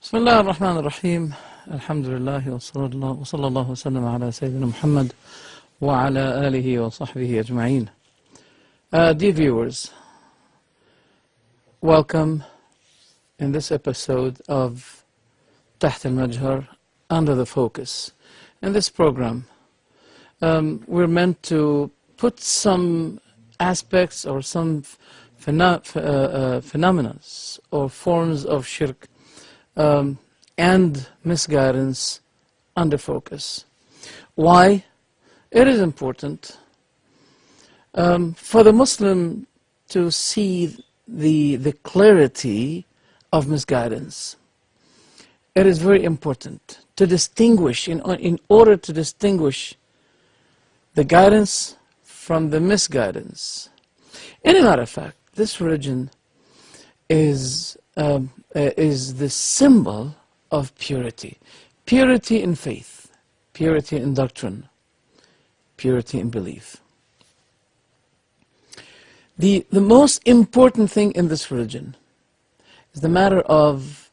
بسم الله الرحمن الرحيم الحمد لله وصلى الله وسلم على سيدنا محمد وعلى آله وصحبه أجمعين. Dear viewers, welcome in this episode of تحت المجهر, Under the Focus. In this program, we're meant to put some aspects or some phenomena or forms of shirk and misguidance under focus. Why? It is important for the Muslim to see the clarity of misguidance. It is very important to distinguish, in order to distinguish the guidance from the misguidance. In a matter of fact, this religion is the symbol of purity. Purity in faith, purity in doctrine, purity in belief. The most important thing in this religion is the matter of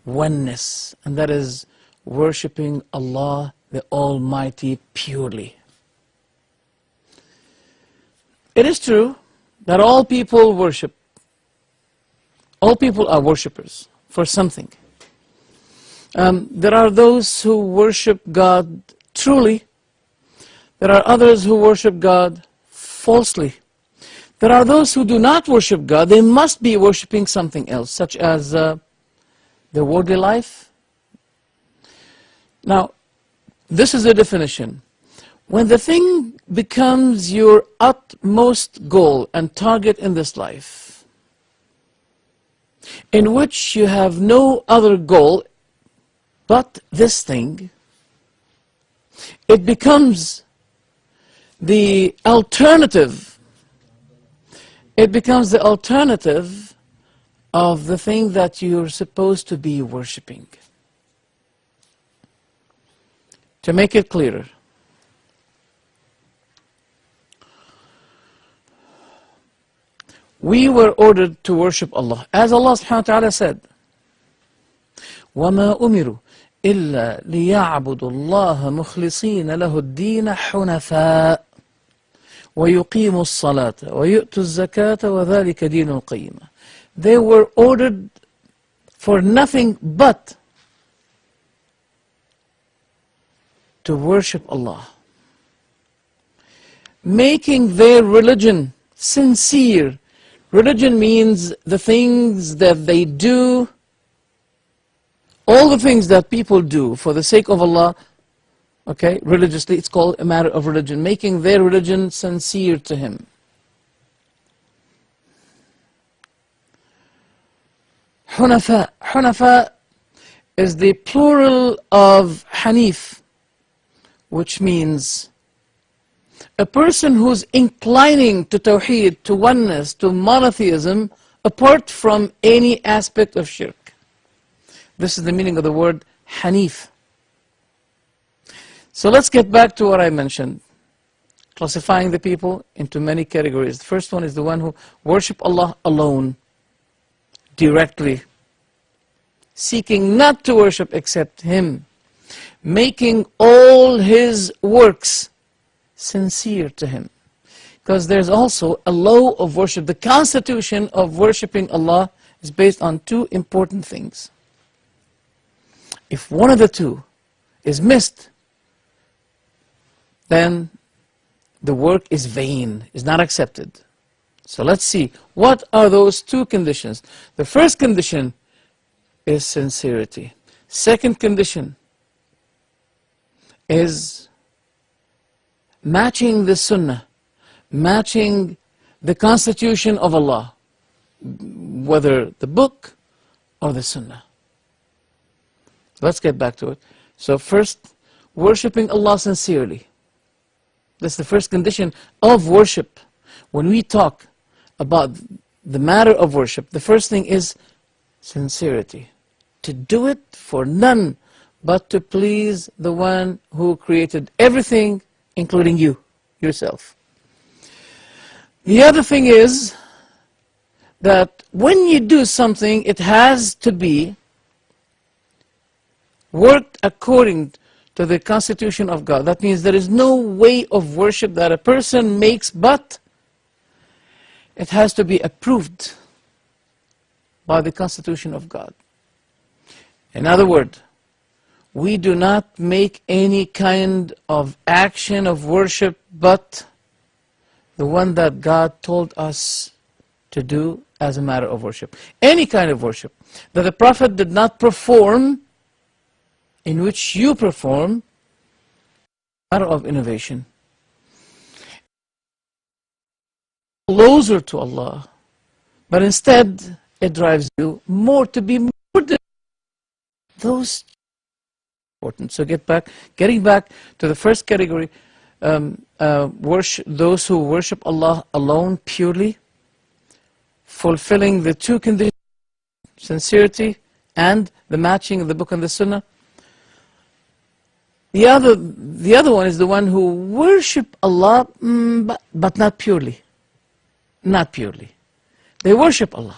oneness, and that is worshipping Allah the Almighty purely. It is true that all people worship. All people are worshippers for something. There are those who worship God truly. There are others who worship God falsely. There are those who do not worship God. They must be worshipping something else, such as the worldly life. Now, this is the definition. When the thing becomes your utmost goal and target in this life, in which you have no other goal but this thing, it becomes the alternative. It becomes the alternative of the thing that you're supposed to be worshipping. To make it clearer, we were ordered to worship Allah. As Allah subhanahu wa ta'ala said, وَمَا أُمِرُوا إِلَّا لِيَعْبُدُوا اللَّهَ مُخْلِصِينَ لَهُ الدِّينَ حُنَفَاءَ وَيُقِيمُوا الصَّلَاةَ وَيُؤْتُوا الزَّكَاةَ وَذَلِكَ دِينُ الْقَيِّمَةِ. They were ordered for nothing but to worship Allah, making their religion sincere. Religion means the things that they do, all the things that people do for the sake of Allah, okay, religiously, it's called a matter of religion, making their religion sincere to Him. Hunafa. Hunafa is the plural of Hanif, which means a person who's inclining to Tawheed, to oneness, to monotheism, apart from any aspect of shirk. This is the meaning of the word Hanif. So let's get back to what I mentioned, classifying the people into many categories. The first one is the one who worship Allah alone, directly, seeking not to worship except Him, making all His works sincere to Him. Because there's also a law of worship. The constitution of worshipping Allah is based on two important things. If one of the two is missed, then the work is vain, is not accepted. So let's see, what are those two conditions? The first condition is sincerity. Second condition is matching the sunnah, matching the constitution of Allah, whether the book or the sunnah. Let's get back to it. So first, worshipping Allah sincerely. That's the first condition of worship. When we talk about the matter of worship, the first thing is sincerity. To do it for none but to please the one who created everything, including you, yourself. The other thing is that when you do something, it has to be worked according to the constitution of God. That means there is no way of worship that a person makes, but it has to be approved by the constitution of God. In other words, we do not make any kind of action of worship but the one that God told us to do as a matter of worship. Any kind of worship that the Prophet did not perform, in which you perform, matter of innovation, closer to Allah, but instead it drives you more to be more than those important. So getting back to the first category, those who worship Allah alone purely, fulfilling the two conditions, sincerity and the matching of the book and the sunnah. The other one is the one who worship Allah, but not purely. Not purely. They worship Allah,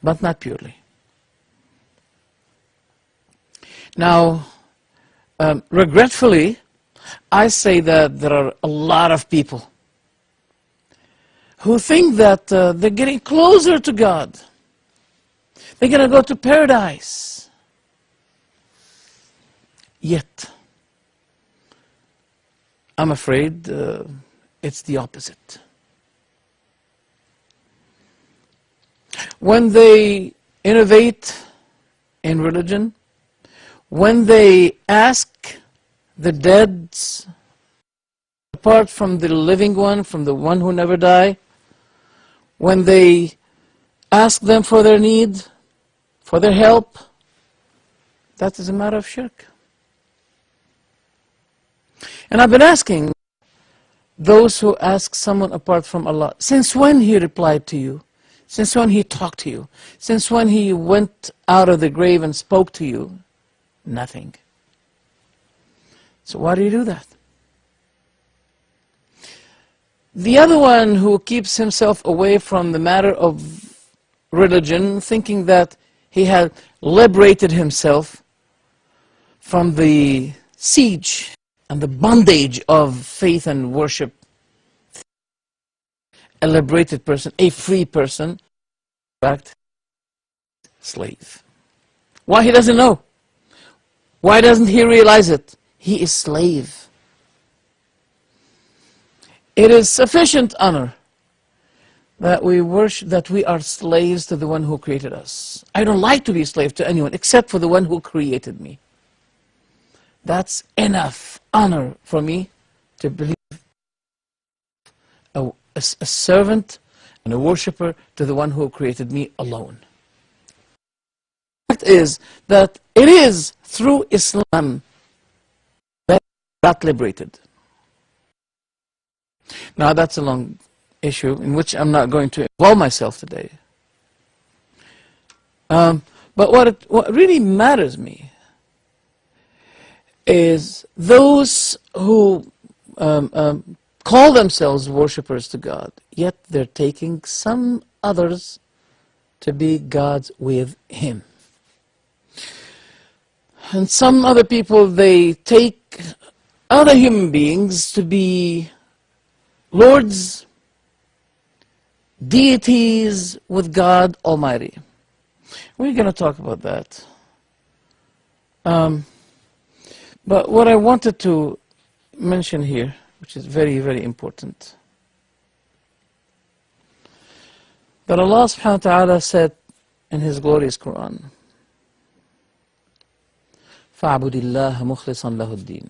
but not purely. Now, regretfully, I say that there are a lot of people who think that they're getting closer to God. They're going to go to paradise. Yet, I'm afraid it's the opposite. When they innovate in religion, when they ask the dead, apart from the living one, from the one who never died, when they ask them for their need, for their help, that is a matter of shirk. And I've been asking those who ask someone apart from Allah, since when he replied to you? Since when he talked to you? Since when he went out of the grave and spoke to you? Nothing. So why do you do that? The other one who keeps himself away from the matter of religion, thinking that he had liberated himself from the siege and the bondage of faith and worship. A liberated person, a free person, in fact, slave. Why he doesn't know? Why doesn't he realize it? He is slave. It is sufficient honor that we worship, that we are slaves to the one who created us. I don't like to be a slave to anyone except for the one who created me. That's enough honor for me to believe a servant and a worshipper to the one who created me alone. The fact is that it is through Islam that I got liberated. Now that's a long issue in which I'm not going to involve myself today. But what really matters me is those who call themselves worshippers to God, yet they're taking some others to be gods with Him. And some other people, they take other human beings to be lords, deities with God Almighty. We're going to talk about that. But what I wanted to mention here, which is very, very important, that Allah subhanahu wa ta'ala said in His glorious Quran, فَعْبُدِ اللَّهَ مُخْلِصًا لَهُ الدِّينَ.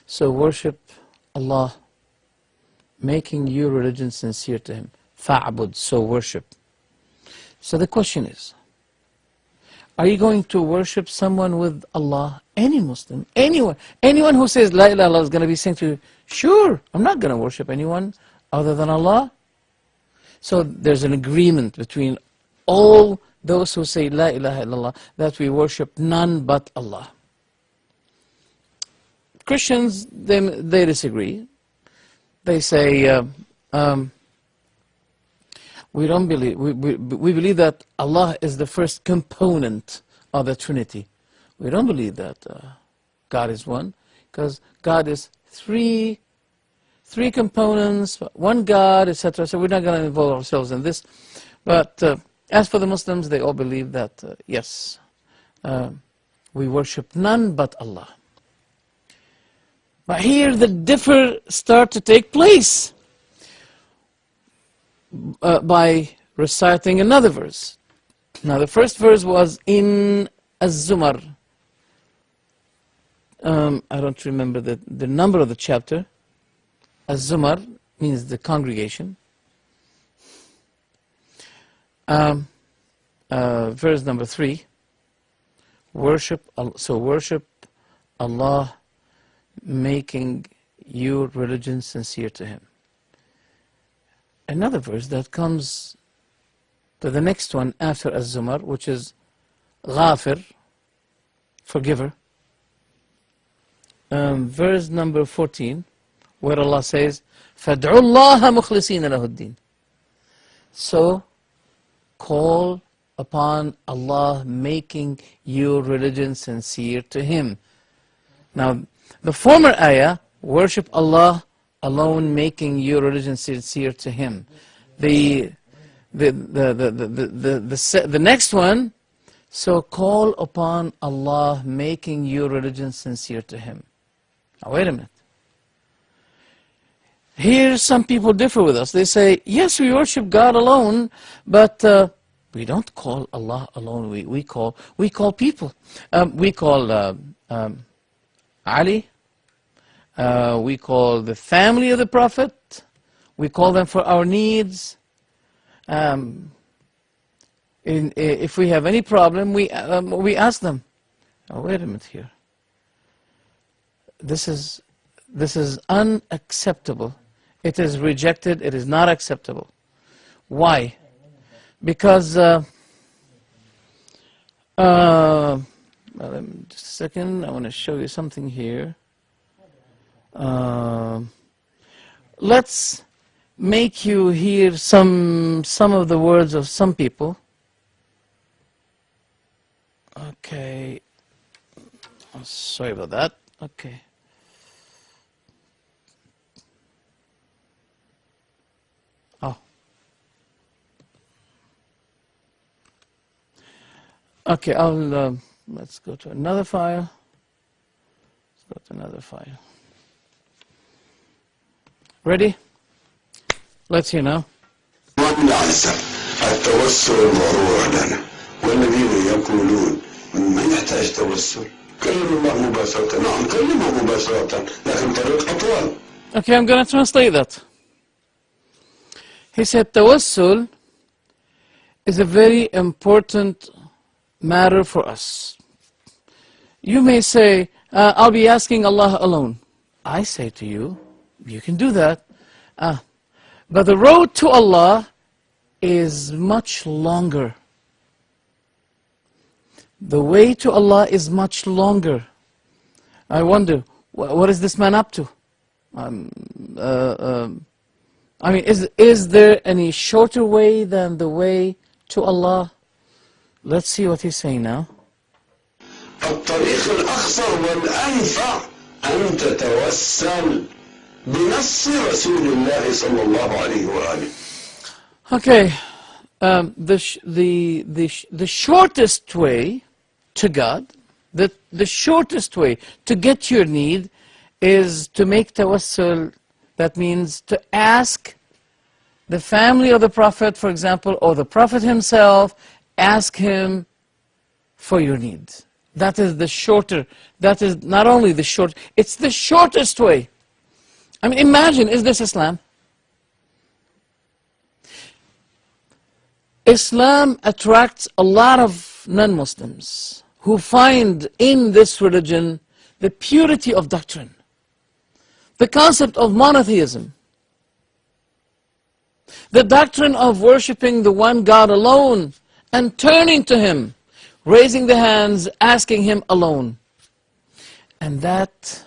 So worship Allah, making your religion sincere to Him. فَعْبُد, so worship. So the question is, are you going to worship someone with Allah? Any Muslim, anyone who says La ilaha illallah is going to be saying to you, sure, I'm not going to worship anyone other than Allah. So there's an agreement between all those who say La ilaha illallah that we worship none but Allah. Christians, they disagree. They say, We don't believe, we believe that Allah is the first component of the Trinity. We don't believe that God is one, because God is three components, one God, etc. So we're not going to involve ourselves in this. But as for the Muslims, they all believe that, yes, we worship none but Allah. But here the differ start to take place by reciting another verse. Now the first verse was in Az-Zumar. I don't remember the number of the chapter. Az-Zumar means the congregation. Verse number 3. Worship Allah, making your religion sincere to Him. Another verse that comes to the next one after Az-Zumar, which is Ghafir, forgiver. Verse number 14, where Allah says, فَادْعُوا اللَّهَ مُخْلِصِينَ لَهُ الدِّينَ. So, call upon Allah, making your religion sincere to Him. Now, the former ayah, worship Allah alone, making your religion sincere to Him. The next one, so call upon Allah, making your religion sincere to Him. Now, wait a minute. Here, some people differ with us. They say, yes, we worship God alone, but we don't call Allah alone. We call people. We call Ali. We call the family of the Prophet. We call them for our needs. If we have any problem, we ask them. Oh, wait a minute here. This is unacceptable. It is rejected. It is not acceptable. Why? Because just a second. I want to show you something here. Let's make you hear some of the words of some people. Okay. Oh, sorry about that. Okay. Oh. Okay, let's go to another file. Let's go to another file. Ready? Let's hear now. التوسل ضرورة لنا والذين يقولون ما يحتاج توسل كلم الله مباشرة. نعم كلمه مباشرة لكن طريق أطول. Okay, I'm going to translate that. He said tawassul is a very important matter for us. You may say, I'll be asking Allah alone. I say to you, you can do that. But the road to Allah is much longer. The way to Allah is much longer. I wonder, what is this man up to? I mean, is there any shorter way than the way to Allah? Let's see what he's saying now. الطريق الأخصر والأنفع أن تتوسل بنص رسول الله صلى الله عليه وآله. Okay, the shortest way to God, the shortest way to get your need is to make tawassul. That means to ask the family of the Prophet, for example, or the Prophet himself, ask him for your needs. That is the shorter, that is not only the short, it's the shortest way. I mean, imagine, is this Islam? Islam attracts a lot of non-Muslims who find in this religion the purity of doctrine, the concept of monotheism, the doctrine of worshiping the one God alone and turning to Him, raising the hands, asking Him alone. And that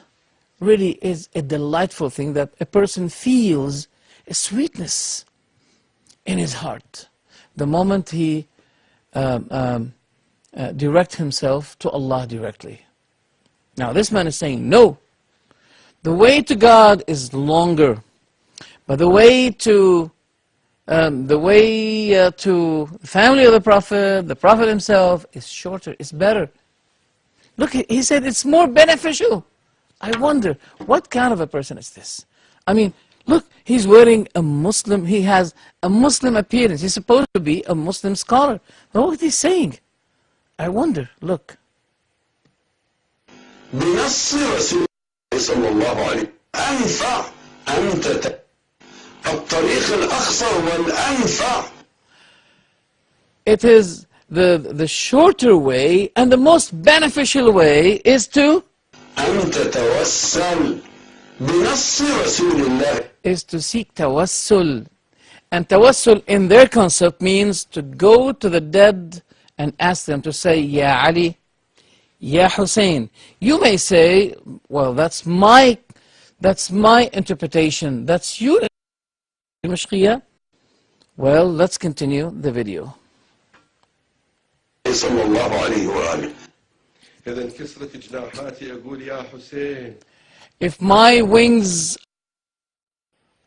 really is a delightful thing, that a person feels a sweetness in his heart the moment he direct himself to Allah directly. Now this man is saying, no, the way to God is longer, but the way to the family of the Prophet himself is shorter, it's better. Look, he said it's more beneficial. I wonder, what kind of a person is this? I mean, look, he's wearing a Muslim, he has a Muslim appearance. He's supposed to be a Muslim scholar. But what he's saying, I wonder, look. بنص رسول الله صلى الله عليه أنفع أنت الطريق الأقصر والأنفع. It is the shorter way and the most beneficial way is to أن تتوسل بنص رسول الله. Is to seek tawassul. And tawassul in their concept means to go to the dead and ask them to say, Ya Ali, Ya Hussein. You may say, well, that's my interpretation. That's your interpretation. Well, let's continue the video. صلى الله عليه وآله. إذا انكسرت جناحاتي أقول يا حسين. If my wings,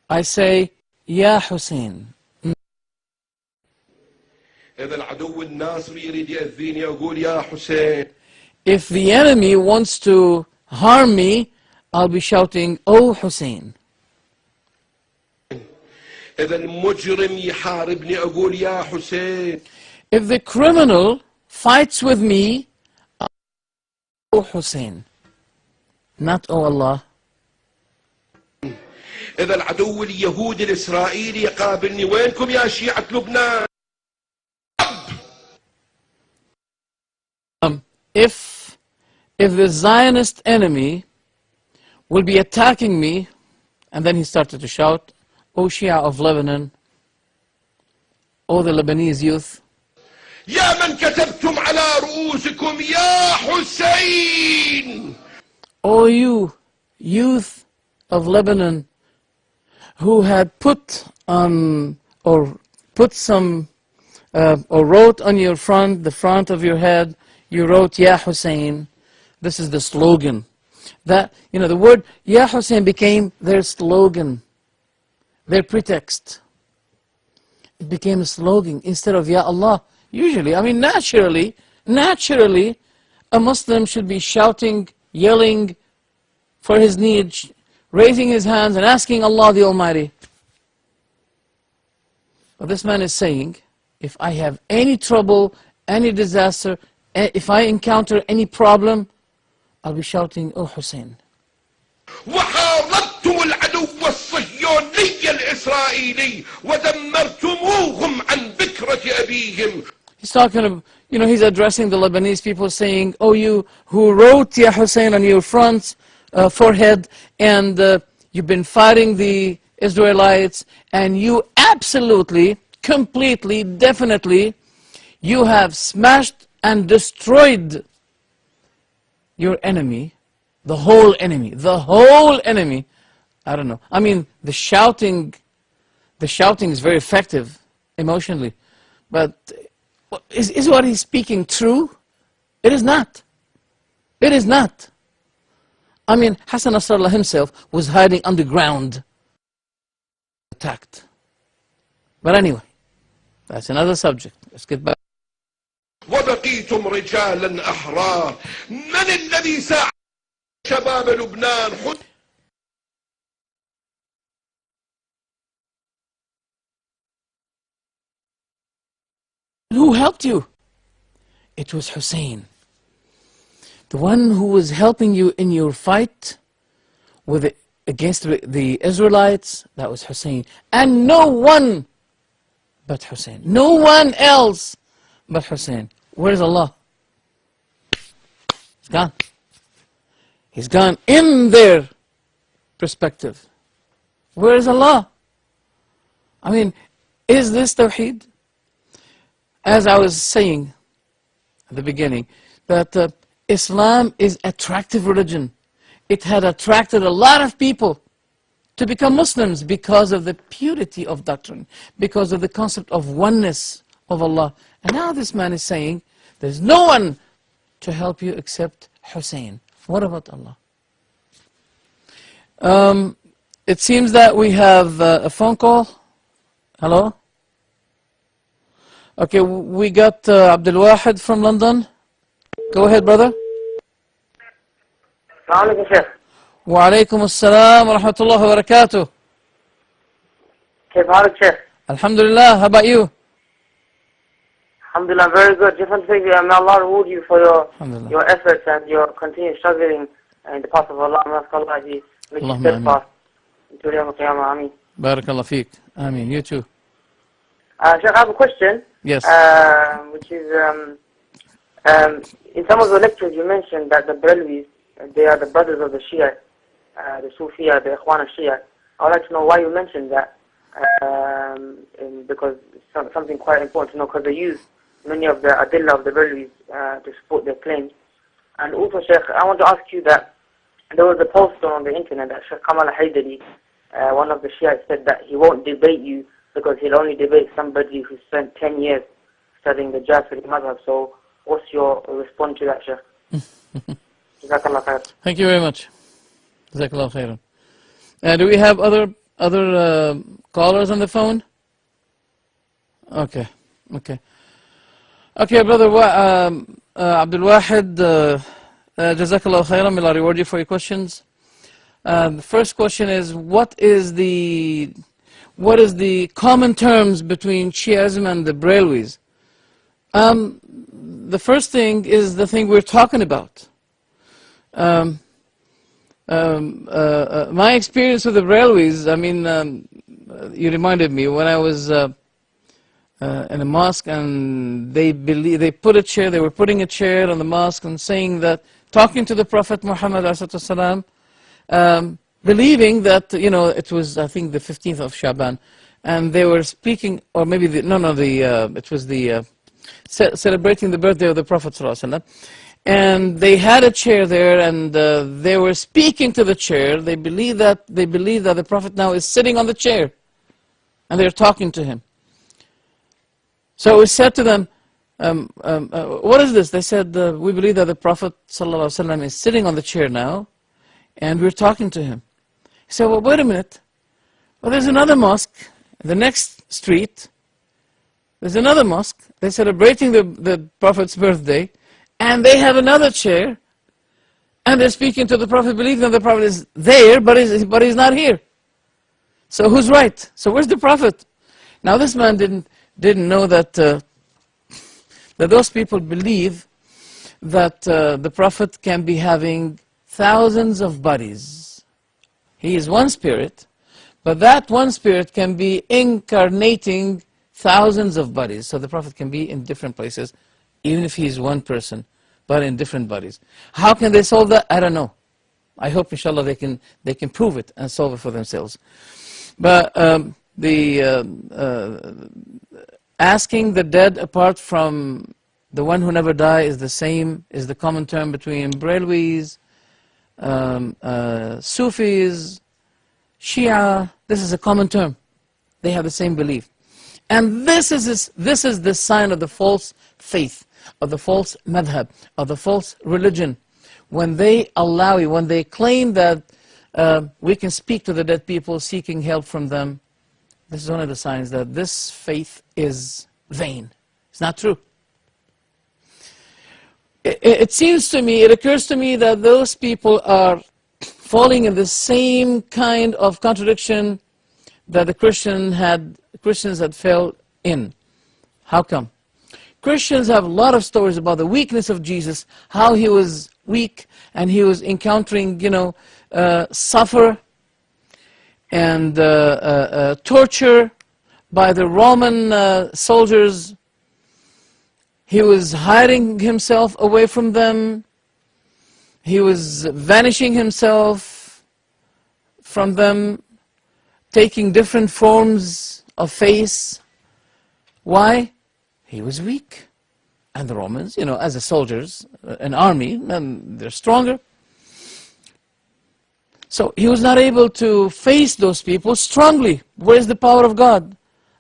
I say, Ya Hussein. إذا العدو الناصر يريد يأذيني أقول يا حسين. If the enemy wants to harm me, I'll be shouting, Oh Hussein. إذا المجرم يحاربني أقول يا حسين. If the criminal fights with me, Oh Hussein. Not Oh Allah. إذا العدو اليهودي الإسرائيلي يقابلني وينكم يا شيعة لبنان. If the Zionist enemy will be attacking me, and then he started to shout, O Shia of Lebanon, O the Lebanese youth, يا من كتبتم على رؤوسكم يا حسين. O you youth of Lebanon who had put on or wrote on your front, the front of your head, you wrote Ya Hussein. This is the slogan. That, the word Ya Hussein became their slogan, their pretext. It became a slogan instead of Ya Allah. Usually, naturally, a Muslim should be shouting, yelling for his needs, raising his hands and asking Allah the Almighty. But this man is saying, if I have any trouble, any disaster, if I encounter any problem, I'll be shouting, Oh Hussein. وحاربتم العدو الصهيوني الإسرائيلي ودمرتموهم عن بكرة أبيهم. He's talking about, he's addressing the Lebanese people saying, oh, you who wrote Ya Hussein on your front, forehead, and you've been fighting the Israelites, and you absolutely, completely, definitely, you have smashed and destroyed your enemy, the whole enemy. I don't know. I mean, the shouting is very effective emotionally, but is what he's speaking true? It is not. It is not. I mean, Hassan Nasrallah himself was hiding underground, attacked. But anyway, that's another subject. Let's get back. وبقيتم رجالا أحرار. من الذي ساعد شباب لبنان؟ Who helped you? It was Hussein. The one who was helping you in your fight against the Israelites, that was Hussein. And no one but Hussein. No one else but Hussein. Where is Allah? He's gone. He's gone in their perspective. Where is Allah? I mean, is this Tawheed? As I was saying at the beginning, that Islam is attractive religion. It had attracted a lot of people to become Muslims because of the purity of doctrine, because of the concept of oneness of Allah. And now this man is saying, there's no one to help you except Hussein. What about Allah? It seems that we have a phone call. Hello? Okay, we got Abdul Wahid from London. Go ahead, brother. السلام عليكم شيخ. وعليكم السلام ورحمة الله وبركاته. كيف حالك شيخ؟ Alhamdulillah, how about you? Alhamdulillah, very good. Just want to say, may Allah reward you for Alhamdulillah. your efforts and your continued struggling in the path of Allah. May Allah make you Allahumma steadfast until Yawm al-Qiyamah. Ameen. Barakallah feek. Ameen. You too. Sheikh, I have a question. Yes. Which is, in some of the lectures you mentioned that the Brelwis, they are the brothers of the Shia, the Sufiya, the Ikhwan al-Shia. I would like to know why you mentioned that, because it's something quite important to know, because they use many of the adillah of the Brelwis to support their claims. And also, Sheikh, I want to ask you that there was a poster on the internet that Sheikh Kamal Haidari, one of the Shiites, said that he won't debate you because he'll only debate somebody who spent 10 years studying the Jafari Madhab. So what's your response to that, Sheikh? Jazakallah khair. Thank you very much. Jazakallah khairan. Do we have other callers on the phone? Okay. Okay, brother Abdul Wahid, Jazakallah khairan. May Allah reward you for your questions. The first question is, what is the common terms between Shiism and the Brelwis? The first thing is the thing we're talking about. My experience with the Brelwis, I mean, you reminded me when I was in a mosque, and they were putting a chair on the mosque and saying that, talking to the Prophet Muhammad ﷺ, believing that, it was, I think, the 15th of Shaban, and they were speaking, or maybe it was celebrating the birthday of the Prophet ﷺ. And they had a chair there, and they were speaking to the chair. They believe that the Prophet now is sitting on the chair, and they're talking to him. So we said to them, what is this? They said, we believe that the Prophet ﷺ is sitting on the chair now, and we're talking to him. He said, well, wait a minute. Well, there's another mosque, the next street. There's another mosque. They're celebrating the Prophet's birthday, and they have another chair, and they're speaking to the Prophet, believing that the Prophet is there, but he's not here. So who's right? So where's the Prophet? Now this man didn't know that that those people believe that the Prophet can be having thousands of bodies. He is one spirit, but that one spirit can be incarnating thousands of bodies. So the Prophet can be in different places, even if he is one person, but in different bodies. How can they solve that? I don't know. I hope, inshallah, they can prove it and solve it for themselves. But asking the dead apart from the one who never dies is the common term between Brelwis, Sufis, Shia. This is a common term. They have the same belief. And this is the sign of the false faith, of the false madhab, of the false religion. When they when they claim that we can speak to the dead people seeking help from them, this is one of the signs that this faith is vain. It's not true. It seems to me, it occurs to me that those people are falling in the same kind of contradiction that the Christians had fell in. How come? Christians have a lot of stories about the weakness of Jesus, how he was weak and he was encountering, suffer and torture by the Roman soldiers. He was hiding himself away from them. He was vanishing himself from them, taking different forms of face. Why? He was weak. And the Romans, as the soldiers, an army, and they're stronger. So he was not able to face those people strongly. Where is the power of God?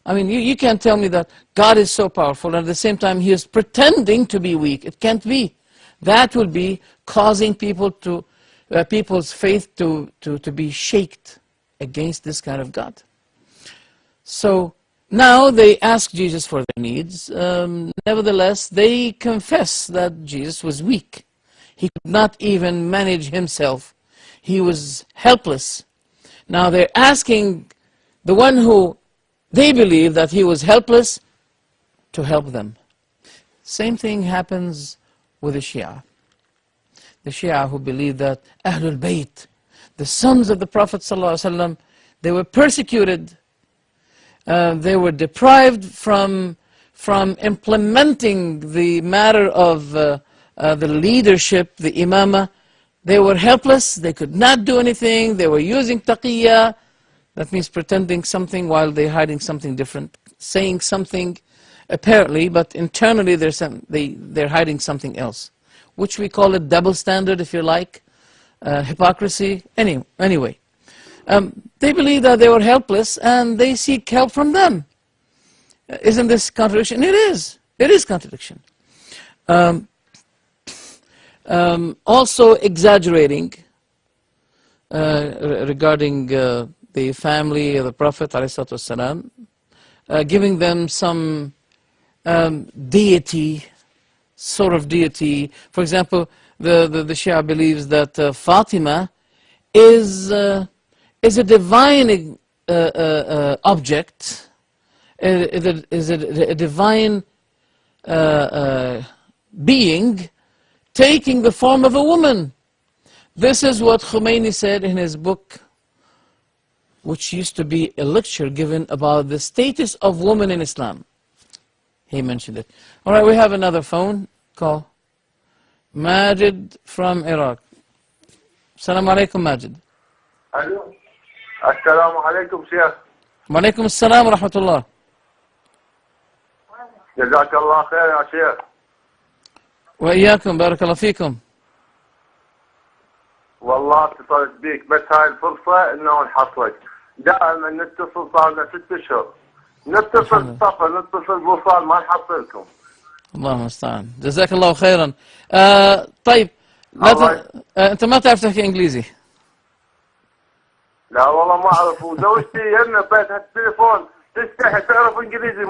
I mean, you can't tell me that God is so powerful and at the same time he is pretending to be weak. It can't be. That would be causing people to, people's faith to be shaken against this kind of God. So now they ask Jesus for their needs. Nevertheless, they confess that Jesus was weak. He could not even manage himself. He was helpless. Now they're asking the one who they believe that he was helpless to help them. Same thing happens with the Shia. The Shia who believe that Ahlul Bayt, the sons of the Prophet ﷺ, they were persecuted. They were deprived from implementing the matter of the leadership, the imamah. They were helpless. They could not do anything. They were using taqiyya. That means pretending something while they're hiding something different, saying something apparently, but internally they're hiding something else, which we call it double standard, if you like, hypocrisy. Anyway, they believe that they were helpless and they seek help from them. Isn't this contradiction? It is. It is contradiction. Also exaggerating regarding the family of the Prophet ﷺ, giving them some deity, sort of deity. For example, the Shia believes that Fatima is a divine object, is a divine being taking the form of a woman. This is what Khomeini said in his book, which used to be a lecture given about the status of women in Islam. He mentioned it. All right, we have another phone call. Majid from Iraq. Assalamu alaikum, Majid. Hello. Assalamu alaikum, Sheikh. Wa alaikum assalam wa rahmatullah. Jazakallah khair, ya Sheikh. وإياكم بارك الله فيكم. والله اتصلت بيك بس هاي الفرصة انه نحصلك. دائما نتصل صار لنا 6 اشهر. نتصل صفا نتصل بوصال ما نحصلكم. الله المستعان. جزاك الله خيرا. طيب انت ما تعرف تحكي انجليزي؟ لا والله ما اعرف وزوجتي يمنا بيتها التليفون تستحي تعرف انجليزي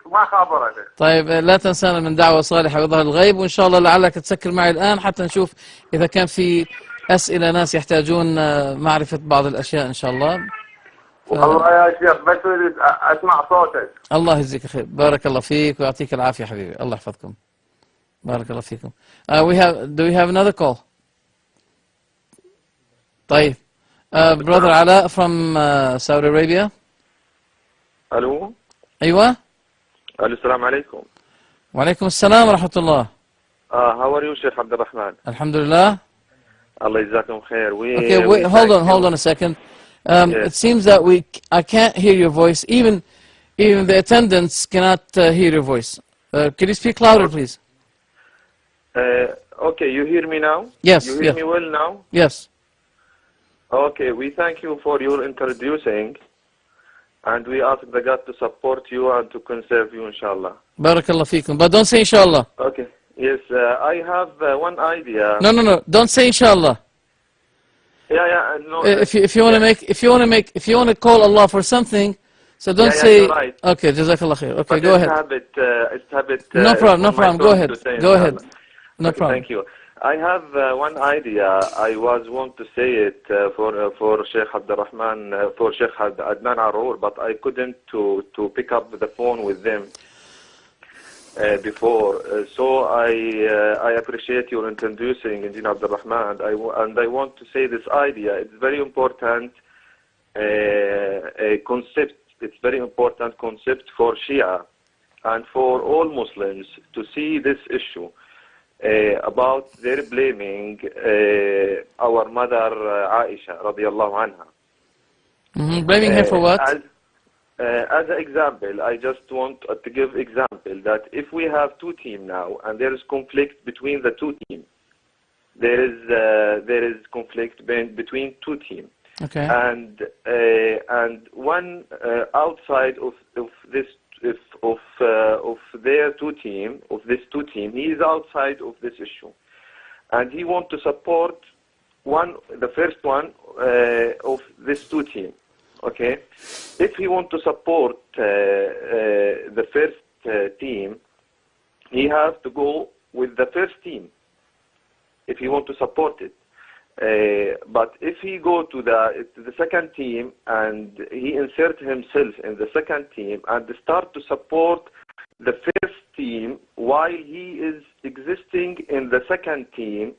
ما خابرها. طيب لا تنسانا من دعوة صالحة وظهر الغيب، وإن شاء الله لعلك تسكر معي الآن حتى نشوف إذا كان في أسئلة ناس يحتاجون معرفة بعض الأشياء إن شاء الله. والله يا شيخ بس أريد أسمع صوتك. الله يجزيك خير. بارك الله فيك ويعطيك العافية حبيبي. الله يحفظكم. بارك الله فيكم. Do we have another call? طيب. Brother Ala from Saudi Arabia. الو ايوه الو السلام عليكم. وعليكم السلام ورحمة الله. how are you شيخ عبد الرحمن؟ الحمد لله. الله يجزاكم خير. Okay, wait, hold on a second. Yes. It seems that I can't hear your voice. Even the attendants cannot hear your voice. Can you speak louder, please? Okay, you hear me now? Yes. You hear me well now? Yes. Okay, we thank you for your introducing, and we ask the God to support you and to conserve you, inshallah. Barakallah feekum. But don't say inshallah. Okay. Yes, I have one idea. No. Don't say inshallah. Yeah. No. If you want to call Allah for something, so don't say. You're right. Okay, jazakallah khair. Okay, But go ahead. It's habit. No problem. Go ahead. Go ahead. No problem. Thank you. I have one idea. I want to say it for Sheikh Abdurrahman, for Sheikh Adnan Arur, but I couldn't to pick up the phone with them before. So I appreciate your introducing Engineer Abdurrahman, and I want to say this idea. It's very important concept. It's very important concept for Shia and for all Muslims to see this issue. About their blaming our mother Aisha radiyallahu anha. Blaming her for what? As an example, I just want to give example that if we have two teams now and there is conflict between the two teams, there is conflict between two teams. Okay. And one outside of this of their two team, he is outside of this issue, and he wants to support the first one of this two team. Okay, if he wants to support the first team, he has to go with the first team if he wants to support it. But if he go to the second team and he insert himself in the second team and start to support the first team while he is existing in the second team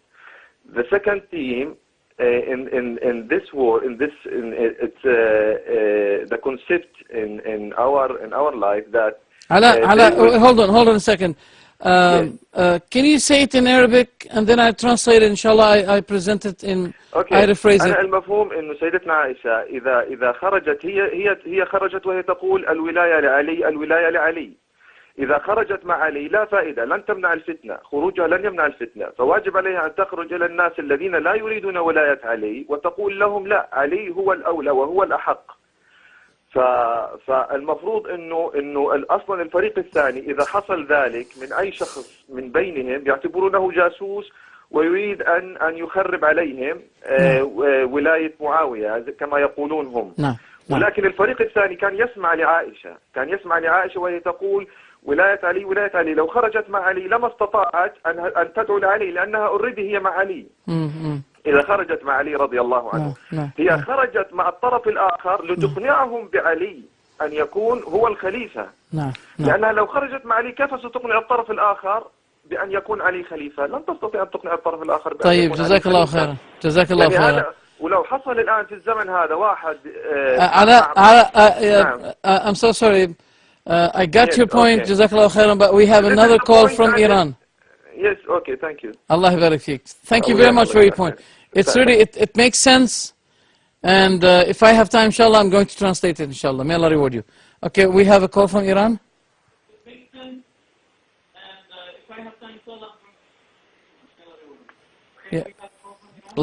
in this war, it's the concept in our life that. Hold on a second. Can you say it in Arabic and then I translate it? Inshallah, I present it in. Okay. I rephrase it. المفهوم إنه سيدتنا عائشة إذا خرجت هي خرجت وهي تقول الولاية لعلي. إذا خرجت مع علي لا فائدة، لن تمنع الفتنة، خروجها لن يمنع الفتنة، فواجب عليها أن تخرج إلى الناس الذين لا يريدون ولاية علي وتقول لهم لا، علي هو الأولى وهو الأحق. فالمفروض إنه أصلا الفريق الثاني إذا حصل ذلك من أي شخص من بينهم يعتبرونه جاسوس ويريد أن يخرب عليهم ولاية معاوية كما يقولون هم. ولكن الفريق الثاني كان يسمع لعائشة وهي تقول ولاية علي، لو خرجت مع علي لما استطاعت أن تدعو لعلي لأنها اوريدي هي مع علي. إذا خرجت مع علي رضي الله عنه، هي خرجت مع الطرف الآخر لتقنعهم بعلي أن يكون هو الخليفة. لأنها لو خرجت مع علي كيف ستقنع الطرف الآخر بأن يكون علي خليفة؟ لن تستطيع أن تقنع الطرف الآخر بأن طيب، يكون جزاك الله خيرا. جزاك الله خيرا. ولو حصل الآن في الزمن هذا واحد I'm so sorry. I got your point. جزاك الله خيرا. But we have another call from Iran. Yes, okay, thank you. Allah barak feek. Thank you very much for your point. It's really, it makes sense. And if I have time, inshallah, I'm going to translate it, inshallah. May Allah reward you. Okay, we have a call from Iran. It makes sense. And if I have time, inshallah, yeah.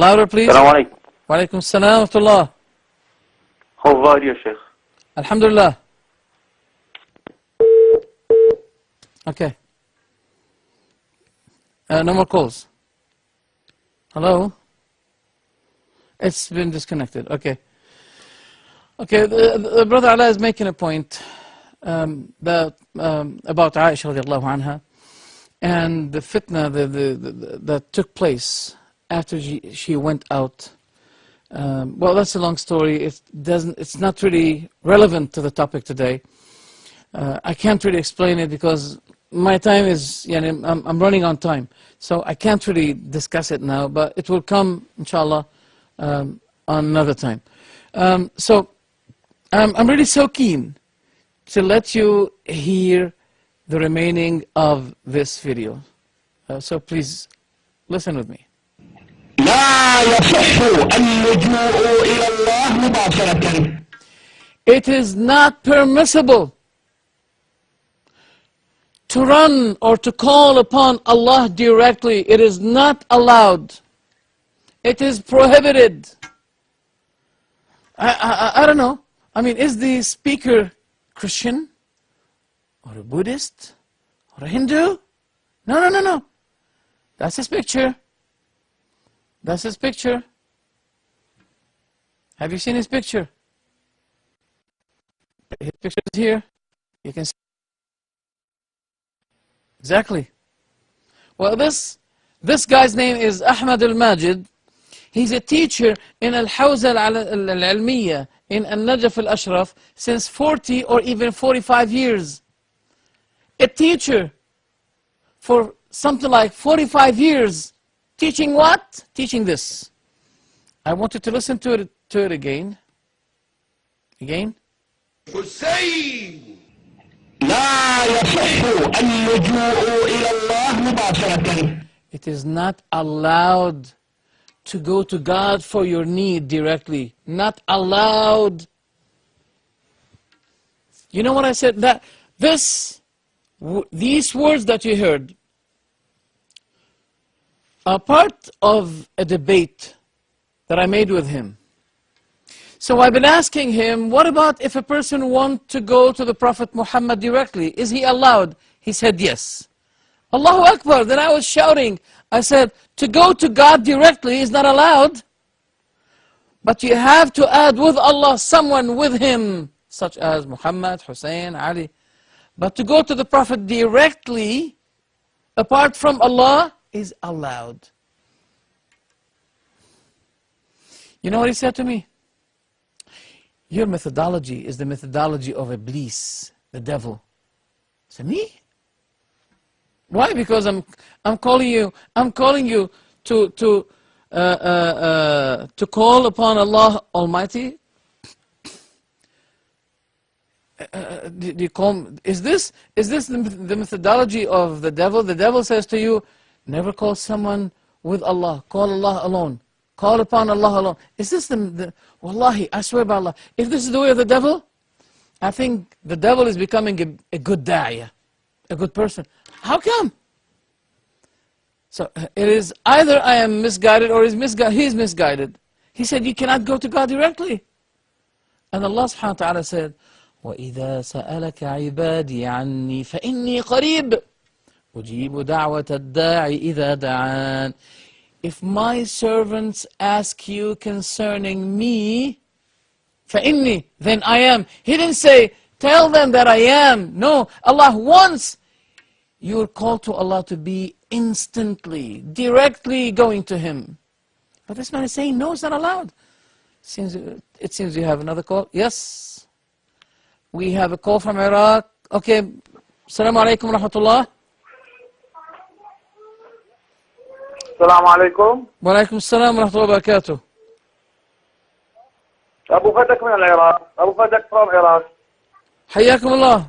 Louder, please. Assalamu alaikum. Wa alaikum assalam wa rahmatullah. How are you, Sheikh? Alhamdulillah. Okay. No more calls. Hello? It's been disconnected. Okay. Okay, the brother Allah is making a point about Aisha radiallahu anha and the fitna that took place after she went out. Well, that's a long story. It's not really relevant to the topic today. I can't really explain it because my time is, I'm running on time. So I can't really discuss it now, but it will come, inshallah, on another time. So I'm really so keen to let you hear the remaining of this video. So please listen with me. It is not permissible to run or to call upon Allah directly. It is not allowed. It is prohibited. I don't know. I mean, is the speaker Christian or a Buddhist or a Hindu? No. That's his picture. That's his picture. Have you seen his picture? His picture is here. You can see. Exactly. Well, this guy's name is Ahmad al-Majid. He's a teacher in Al-Hawza al-Ilmiya in Al-Najaf al-Ashraf since 40 or even 45 years. A teacher for something like 45 years. Teaching what? Teaching this. I want you to listen to it again. Again. Hussein! It is not allowed to go to God for your need directly. Not allowed. You know what I said? That these words that you heard, a part of a debate that I made with him. So I've been asking him, what about if a person wants to go to the Prophet Muhammad directly? Is he allowed? He said yes. Allahu Akbar. Then I was shouting. I said, to go to God directly is not allowed. But you have to add with Allah someone with him, such as Muhammad, Hussein, Ali. But to go to the Prophet directly, apart from Allah, is allowed. You know what he said to me? Your methodology is the methodology of Iblis, the devil. I said, me? Why? Because I'm calling you to call upon Allah Almighty. Is this the methodology of the devil? The devil says to you, never call someone with Allah. Call Allah alone. Call upon Allah alone. Is this Wallahi, I swear by Allah, if this is the way of the devil, I think the devil is becoming a good da'iyah, a good person. How come? So it is either I am misguided or he is misguided. He said you cannot go to God directly. And Allah subhanahu wa ta'ala said, وَإِذَا سَأَلَكَ عِبَادِي عَنِّي فَإِنِّي قَرِيبٌ أُجِيبُ دَعْوَةَ الدَّاعِ إِذَا دَعَانِ. If my servants ask you concerning me, فَإِنِّي, then I am. He didn't say, tell them that I am. No, Allah wants your call to Allah to be instantly, directly going to Him. But this man is saying, no, it's not allowed. It seems you have another call. Yes. We have a call from Iraq. Okay. Assalamu alaikum wa rahmatullah. Assalamu alaikum. Wa alaikum assalam wa rahmatullahi wa barakatuh. Abu Fadak from Iraq. Abu Fadak from Iraq. Hayyakum Allah.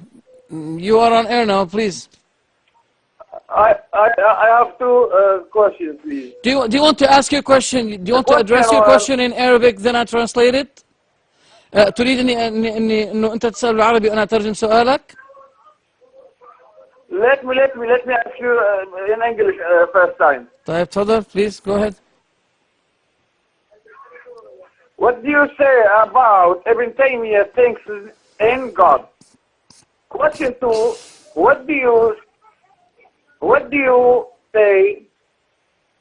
You are on air now, please. I have two questions, please. Do you want to ask your question? Do you want to address your question in Arabic, then I translate it? تريد إنه أنت تسأل بالعربي وأنا أترجم سؤالك؟ Let me ask you in English first time. طيب تفضل, please go ahead. What do you say about Ibn Taymiyyah thinks in God? Question 2, what do you say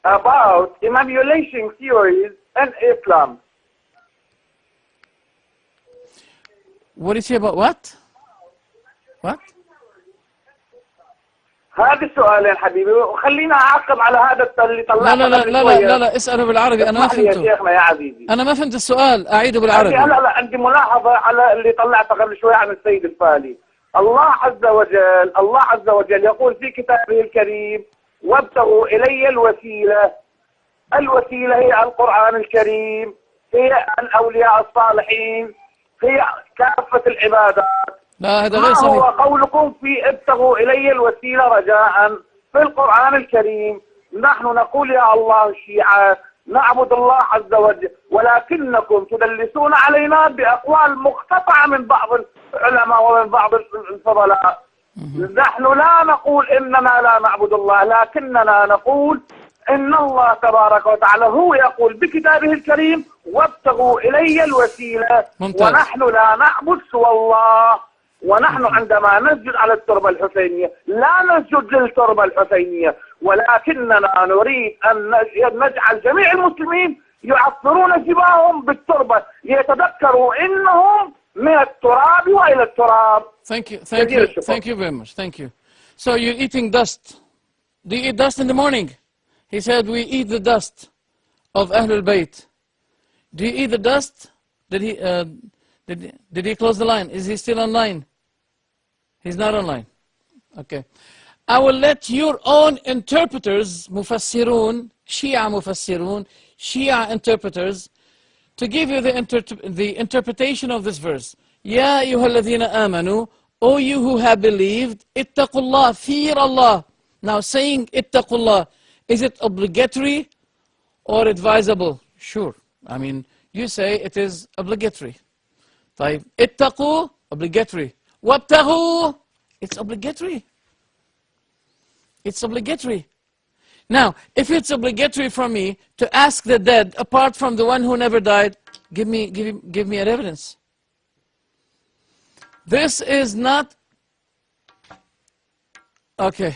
about emulation theories in Islam? What do you say about what? What? هذا السؤال يا حبيبي وخلينا أعقب على هذا اللي طلعته. لا اسأله بالعربي. أنا ما فهمته. يا شيخنا يا عزيزي. أنا ما فهمت السؤال. أعيده بالعربي. هلا عندي ملاحظة على اللي طلعته قبل شوي عن السيد الفالي. الله عز وجل يقول في كتابه الكريم: وابتغوا إلي الوسيلة. الوسيلة هي القرآن الكريم، هي الأولياء الصالحين، هي كافة العبادات. لا هذا غير صحيح. ما هو قولكم في ابتغوا إلي الوسيلة رجاء في القرآن الكريم؟ نحن نقول يا الله الشيعة نعبد الله عز وجل، ولكنكم تدلسون علينا بأقوال مقتطعة من بعض العلماء ومن بعض الفضلاء. نحن لا نقول إننا لا نعبد الله، لكننا نقول إن الله تبارك وتعالى هو يقول بكتابه الكريم: وابتغوا إلي الوسيلة. ممتاز. ونحن لا نعبد سوى الله. ونحن عندما نسجد على التربة الحسينية لا نسجد للتربة الحسينية، ولكننا نريد أن نجعل جميع المسلمين يعطرون جباههم بالتربة، يتذكروا إنهم من التراب وإلى التراب. Thank you very much. Thank you. So you're eating dust. Do you eat dust in the morning? He said we eat the dust of Ahlul Bayt. Do you eat the dust? Did he close the line? Is he still online? He's not online. Okay. I will let your own interpreters, mufassirun, Shia interpreters, to give you the interpretation of this verse. Ya ayyuhalladhina amanu, O you who have believed, ittaqullah, fear Allah. Now saying ittaqullah, is it obligatory or advisable? Sure. I mean, you say it is obligatory. طيب, ittaqu, obligatory. Wabtaghu, it's obligatory. It's obligatory. Now, if it's obligatory for me to ask the dead apart from the one who never died, give me an evidence. This is not... Okay,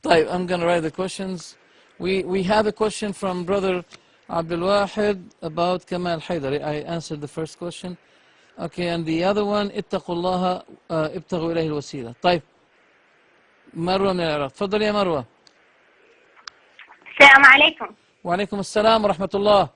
I'm going to write the questions. We have a question from Brother Abdul Wahid about Kamal Haydari. I answered the first question. Okay, and the other one, اتقوا الله ابتغوا إليه الوسيلة. طيب مروة من العراق. تفضل يا مروة. السلام عليكم. وعليكم السلام ورحمة الله.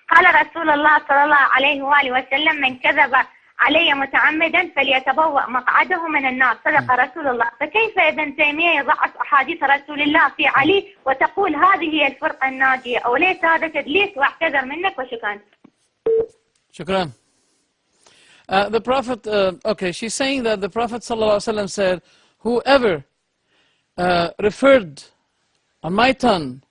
قال رسول الله صلى الله عليه وآله وسلم: من كذب علي متعمدا فليتبوأ مقعده من النار. صدق رسول الله. فكيف ابن تيمية يضعف أحاديث رسول الله في علي وتقول هذه هي الفرقة الناجية؟ أو ليس هذا تدليس؟ واعتذر منك وشكرا. شكرا. The Prophet, okay, she's saying that the Prophet ﷺ said, whoever referred on my tongue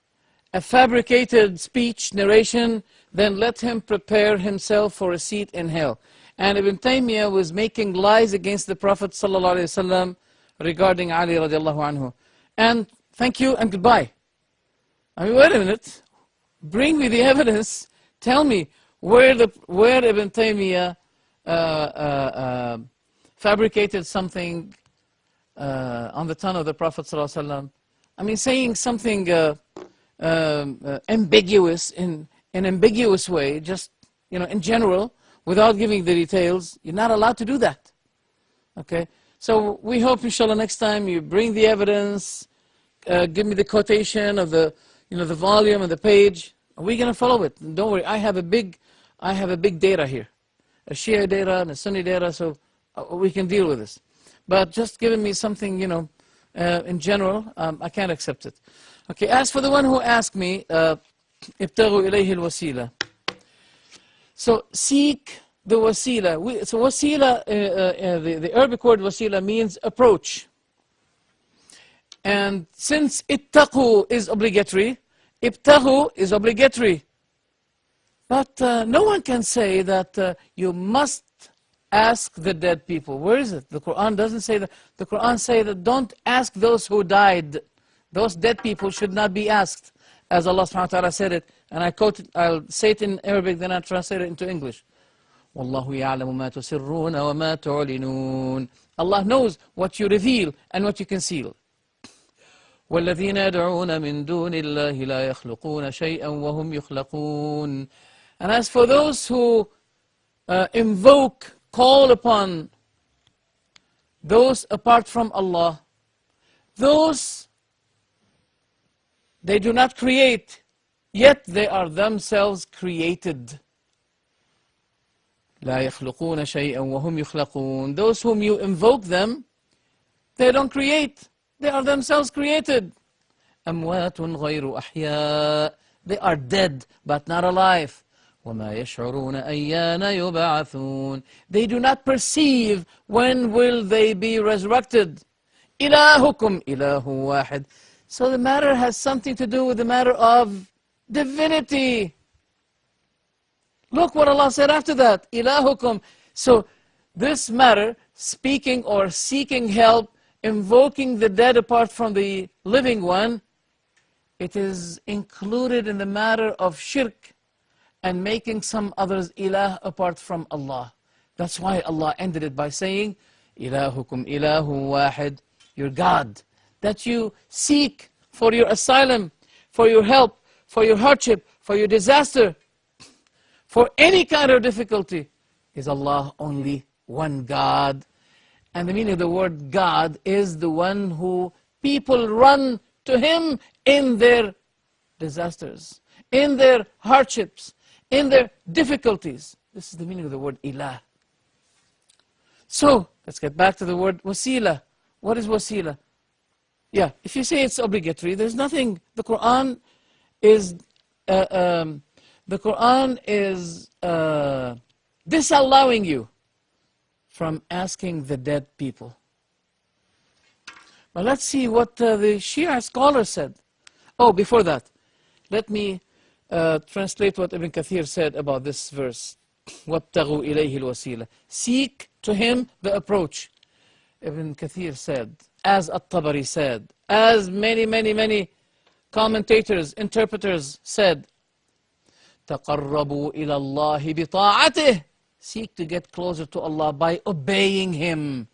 a fabricated speech, narration, then let him prepare himself for a seat in hell. And Ibn Taymiyyah was making lies against the Prophet ﷺ regarding Ali radiallahu anhu. And thank you and goodbye. I mean, wait a minute. Bring me the evidence. Tell me where Ibn Taymiyyah fabricated something on the tongue of the Prophet ﷺ. I mean, saying something ambiguous in an ambiguous way, just in general, without giving the details. You're not allowed to do that. Okay. So we hope, inshallah, next time you bring the evidence, give me the quotation of the the volume and the page. We're going to follow it. Don't worry. I have a big data here, a Shia data and a Sunni data, so we can deal with this. But just giving me something, in general, I can't accept it. Okay, as for the one who asked me, ابتغوا إليه الوسيلة. So seek the wasila. So wasila, the Arabic word wasila means approach. And since ittaqu is obligatory, ibtaghu is obligatory. But no one can say that you must ask the dead people. Where is it? The Quran doesn't say that. The Quran says that don't ask those who died. Those dead people should not be asked. As Allah subhanahu wa ta'ala said it, and I quote it, I'll say it in Arabic, then I'll translate it into English. وَاللَّهُ يَعْلَمُ مَا تُسِرُّونَ وَمَا تُعْلِنُونَ. Allah knows what you reveal and what you conceal. وَالَّذِينَ يَدْعُونَ مِن دُونِ اللَّهِ لَا يَخْلُقُونَ شَيْئًا وَهُمْ يُخْلَقُونَ. And as for those who call upon those apart from Allah, those they do not create, yet they are themselves created. لا يخلقون شيئا وهم يخلقون. Those whom you invoke them, they don't create. They are themselves created. أموات غير أحياء. They are dead, but not alive. وما يشعرون أيان يبعثون. They do not perceive when will they be resurrected. إلهكم إله واحد. So the matter has something to do with the matter of divinity. Look what Allah said after that. Ilahukum. So this matter, speaking or seeking help, invoking the dead apart from the living one, it is included in the matter of shirk and making some others ilah apart from Allah. That's why Allah ended it by saying, Ilahukum ilahu wahid, your God, that you seek for your asylum, for your help, for your hardship, for your disaster, for any kind of difficulty, is Allah only one God. And the meaning of the word God is the one who people run to Him in their disasters, in their hardships, in their difficulties. This is the meaning of the word ilah. So, let's get back to the word wasila. What is wasila? Yeah, if you say it's obligatory, there's nothing. The Quran is disallowing you from asking the dead people. But let's see what the Shia scholar said. Oh, before that, let me translate what Ibn Kathir said about this verse. وَابْتَغُوا إِلَيْهِ الْوَسِيلَةِ. Seek to him the approach. Ibn Kathir said, as At-Tabari said, as many commentators, interpreters said, تَقَرَّبُوا إِلَى اللَّهِ بِطَاعَتِهِ. Seek to get closer to Allah by obeying Him.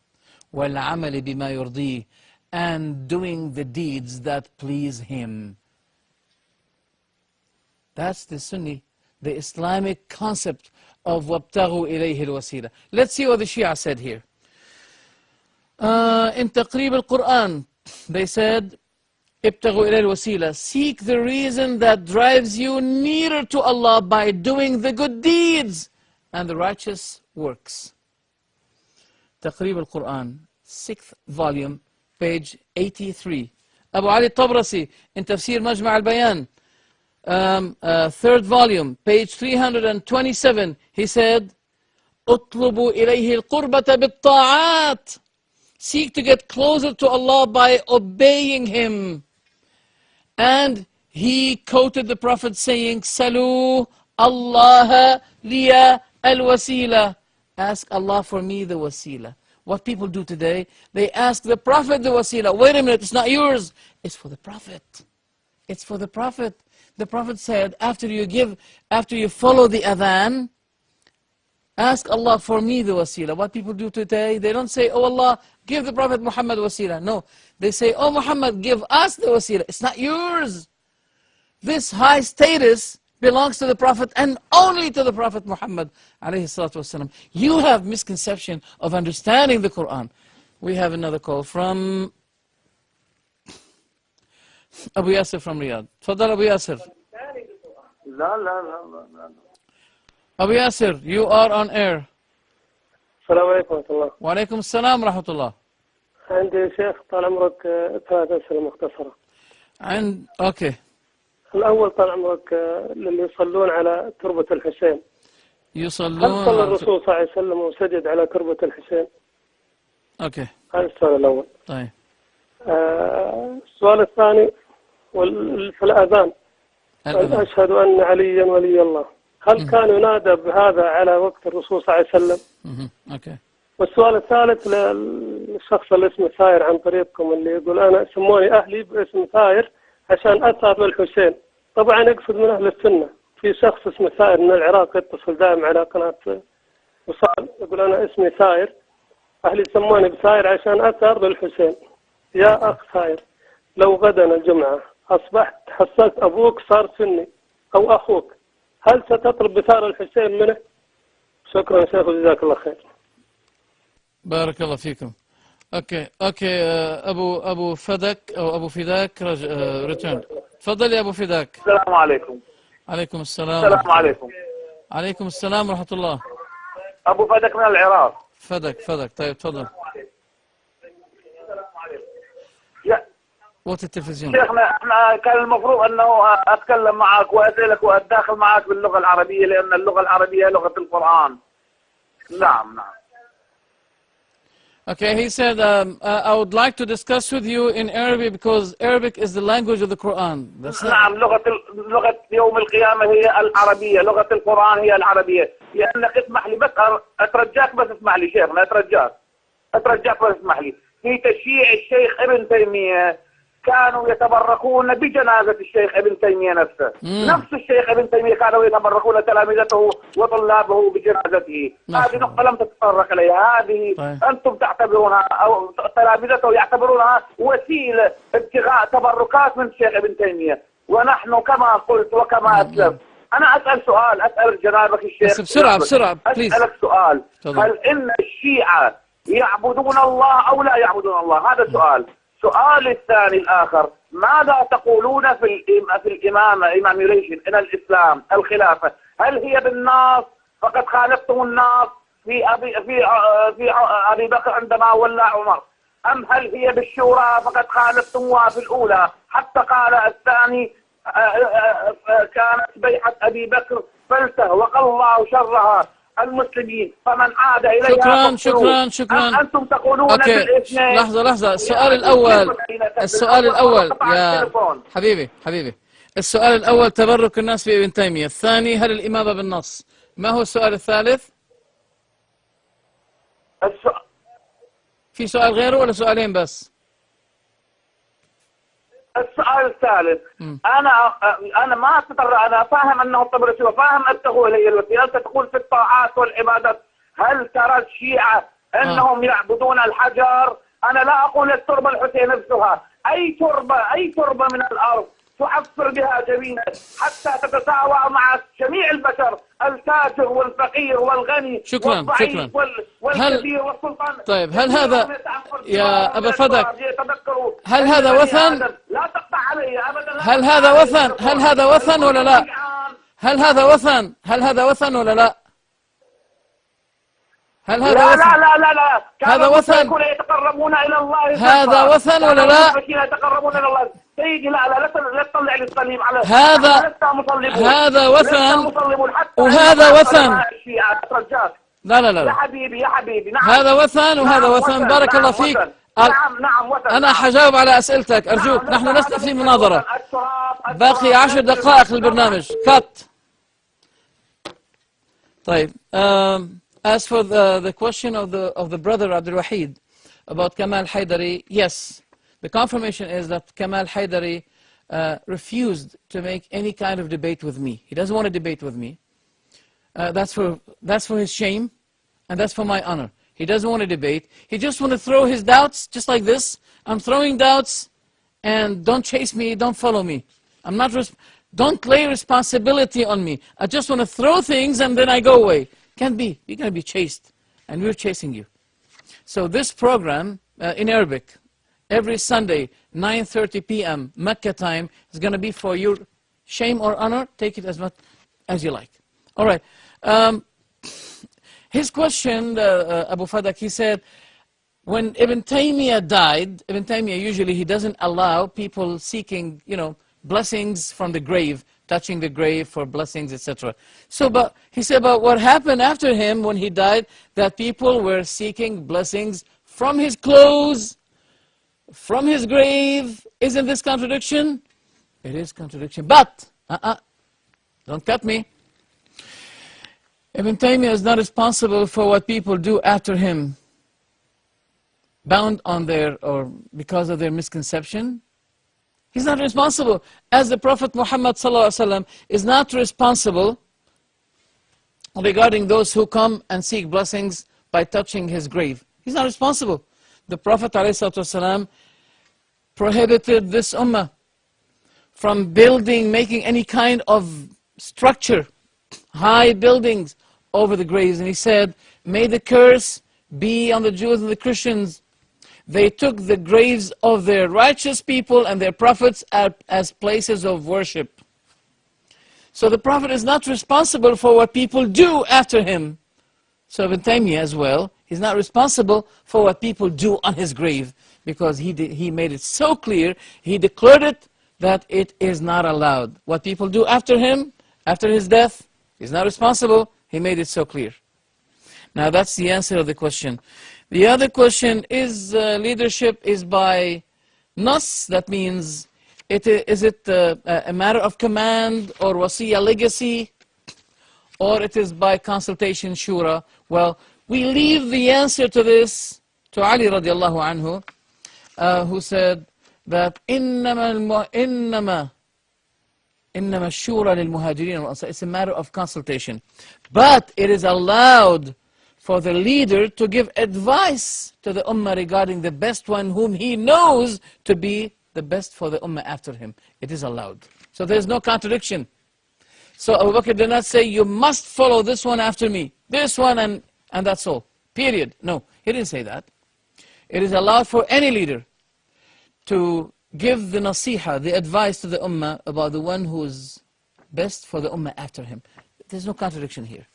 وَالْعَمَلِ بِمَا يُرْضِيهِ. And doing the deeds that please Him. That's the Sunni, the Islamic concept of وَابْتَغُوا إِلَيْهِ الْوَسِيلَةِ. Let's see what the Shia said here. In Taqrib al-Quran, they said, ابتغوا إليه الوسيلة. Seek the reason that drives you nearer to Allah by doing the good deeds and the righteous works. Taqrib al-Quran, 6th volume, page 83. Abu Ali al-Tabrasi, in Tafsir Majma' al-Bayan, 3rd volume, page 327, he said, اطلبوا إليه القربة بالطاعات. Seek to get closer to Allah by obeying Him. And he quoted the Prophet saying, Salu Allah liya al-wasila. Ask Allah for me the wasila. What people do today, they ask the Prophet the wasila. Wait a minute, it's not yours. It's for the Prophet. It's for the Prophet. The Prophet said, after you follow the adhan, ask Allah for me the wasila. What people do today, they don't say, oh Allah, give the Prophet Muhammad wasila. No, they say, oh Muhammad, give us the wasila. It's not yours. This high status belongs to the Prophet and only to the Prophet Muhammad alayhi salatu wasalam. You have misconception of understanding the Quran. We have another call from Abu Yasir from Riyadh. Tfadal Abu Yasir. Abu Yasir, you are on air. السلام عليكم ورحمة الله. وعليكم السلام ورحمة الله. عندي يا شيخ طال عمرك 3 أسئلة مختصرة. اوكي. الأول طال عمرك للي يصلون على تربة الحسين. يصلون. هل صلى الرسول صلى الله عليه وسلم وسجد على تربة الحسين؟ اوكي. هذا السؤال الأول. طيب. السؤال الثاني في الأذان. أشهد أن عليا ولي الله. هل كان ينادى بهذا على وقت الرسول صلى الله عليه وسلم؟ اوكي. والسؤال الثالث للشخص اللي اسمه ثاير عن طريقكم، اللي يقول أنا سموني أهلي باسم ثاير عشان أثر للحسين. طبعا يقصد من أهل السنة. في شخص اسمه ثاير من العراق يتصل دائما على قناة وصال، يقول أنا اسمي ثاير، أهلي سموني بثاير عشان أثر للحسين. يا أخ ثاير، لو غدا الجمعة أصبحت حصلت أبوك صار سني أو أخوك، هل ستطلب بثار الحسين منه؟ شكرا شيخ وجزاك الله خير. بارك الله فيكم. اوكي ابو فدك او ابو فداك ريتيرن. تفضل يا ابو فداك. السلام عليكم. عليكم السلام. السلام عليكم. عليكم السلام ورحمة الله. ابو فدك من العراق. فدك طيب تفضل. وقت التلفزيون. شيخنا احنا كان المفروض انه اتكلم معك واسالك واتداخل معك باللغه العربيه، لان اللغه العربيه لغه القران. نعم. Okay, he said, I would like to discuss with you in Arabic because Arabic is the language of the Quran. نعم، لغة يوم القيامة هي العربية، لغة القرآن هي العربية. لأنك اسمح لي بس أترجاك بس اسمح لي شيخنا، أترجاك بس اسمح لي. في تشييع الشيخ ابن تيمية كانوا يتبركون بجنازة الشيخ ابن تيمية نفسه. نفس الشيخ ابن تيمية كانوا يتبركون تلامذته وطلابه بجنازته. هذه نقطة لم تتطرق إليها، هذه أنتم تعتبرونها أو تلامذته يعتبرونها وسيلة ابتغاء تبركات من الشيخ ابن تيمية. ونحن كما قلت وكما أسلف، أنا أسأل جنابك الشيخ بسرعة أسألك سؤال، هل إن الشيعة يعبدون الله أو لا يعبدون الله؟ هذا سؤال. السؤال الثاني الآخر، ماذا تقولون في الإمامة إماميريشن إن الإسلام الخلافة؟ هل هي بالنص فقد خالفتم النص في أبي بكر عندما ولى عمر، أم هل هي بالشورى فقد خالفتموها في الأولى حتى قال الثاني كانت بيعة أبي بكر فلته وقال الله شرها المسلمين فمن عاد إليها شكرا. أنتم تقولون بالاثنين. لحظة السؤال الأول يا حبيبي السؤال الأول تبرك الناس بابن تيمية، الثاني هل الإمامة بالنص؟ ما هو السؤال الثالث؟ في سؤال غيره ولا سؤالين بس؟ السؤال السؤال الثالث، أنا ما أتطرق، أنا فاهم أنه الطبرسي وفاهم ابتغوا إلي الوسيلة. أنت تقول في الطاعات والعبادات، هل ترى الشيعة أنهم يعبدون الحجر؟ أنا لا أقول التربة الحسين نفسها، أي تربة من الأرض تعفر بها جبينك حتى تتساوى مع جميع البشر، التاجر والفقير والغني والضعيف والكبير والسلطان. طيب هل هذا يا أبا فدك، هل هذا وثن؟ لا تقطع علي أبدا. هل هذا وثن؟ هل هذا وثن ولا لا؟ هل هذا وثن؟ هل هذا وثن ولا لا؟ هل هذا لا وثن؟ لا لا لا هذا وثن؟ يتقربون إلى الله. هذا وثن ولا لا؟ يتقربون إلى الله. سيدي لا تطلع لي الصليب على هذا وثن وهذا وثن. لا لا لا يا حبيبي نعم. هذا وثن وهذا وثن. بارك الله فيك. نعم وثن. أنا حجاوب على أسئلتك أرجوك. نحن لسنا في مناظرة. باقي 10 دقائق للبرنامج. كات. طيب. As for the question of the brother Abdul Wahid about Kamal Haidari, yes, the confirmation is that Kamal Haidari refused to make any kind of debate with me. He doesn't want to debate with me. That's for his shame, and that's for my honor. He doesn't want to debate. He just wants to throw his doubts, just like this. I'm throwing doubts, and don't chase me, don't follow me. Don't lay responsibility on me. I just want to throw things, and then I go away. Can't be. You're going to be chased, and we're chasing you. So this program in Arabic, every Sunday, 9:30 p.m. Mecca time, is going to be for your shame or honor. Take it as much as you like. All right. His question, Abu Fadak, he said, when Ibn Taymiyyah died, Ibn Taymiyyah usually he doesn't allow people seeking, blessings from the grave, touching the grave for blessings, etc. So, but he said about what happened after him when he died, that people were seeking blessings from his clothes, from his grave. Isn't this contradiction? It is contradiction. But, don't cut me. Ibn Taymiyyah is not responsible for what people do after him, bound on or because of their misconception. He's not responsible. As the Prophet Muhammad ﷺ is not responsible regarding those who come and seek blessings by touching his grave. He's not responsible. The Prophet ﷺ prohibited this ummah from making any kind of structure, high buildings over the graves. And he said, may the curse be on the Jews and the Christians. They took the graves of their righteous people and their prophets as places of worship. So the Prophet is not responsible for what people do after him. So Ibn Taymiyyah as well, he's not responsible for what people do on his grave, because he made it so clear, he declared it that it is not allowed. What people do after him, after his death, he's not responsible. He made it so clear. Now that's the answer of the question. The other question is leadership is by nas, that means is it a matter of command or wasiya legacy, or it is by consultation shura? Well, we leave the answer to this to Ali radiallahu anhu, who said that innama shura lil muhajirin wal ansar. It's a matter of consultation, but it is allowed for the leader to give advice to the ummah regarding the best one whom he knows to be the best for the ummah after him. It is allowed. So there's no contradiction. So Abu Bakr did not say, you must follow this one after me, this one and that's all, period. No, he didn't say that. It is allowed for any leader to give the nasiha, the advice to the ummah about the one who is best for the ummah after him. There's no contradiction here.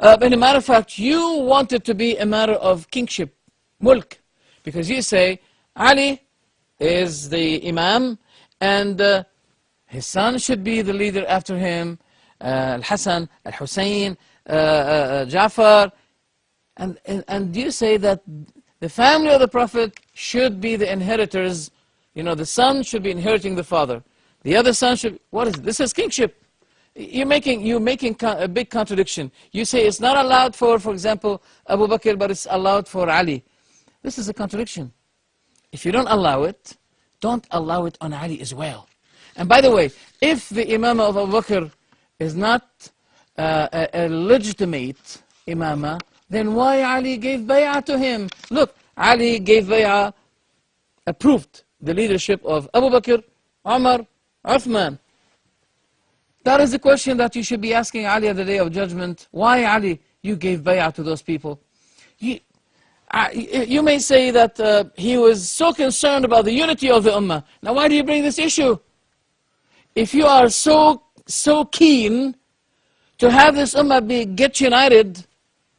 But as a matter of fact, you want it to be a matter of kingship, mulk, because you say Ali is the imam and his son should be the leader after him, Al-Hassan, Al-Hussein, Ja'far, and you say that the family of the Prophet should be the inheritors. The son should be inheriting the father. The other son should. What is it? This is kingship. You're making a big contradiction. You say it's not allowed for example, Abu Bakr, but it's allowed for Ali. This is a contradiction. If you don't allow it, don't allow it on Ali as well. And by the way, if the Imam of Abu Bakr is not a legitimate Imamah, then why Ali gave bay'ah to him? Look, Ali gave bay'ah, approved the leadership of Abu Bakr, Umar, Uthman. That is the question that you should be asking Ali at the Day of Judgment. Why, Ali, you gave bay'ah to those people? You may say that he was so concerned about the unity of the Ummah. Now why do you bring this issue? If you are so keen to have this Ummah get united,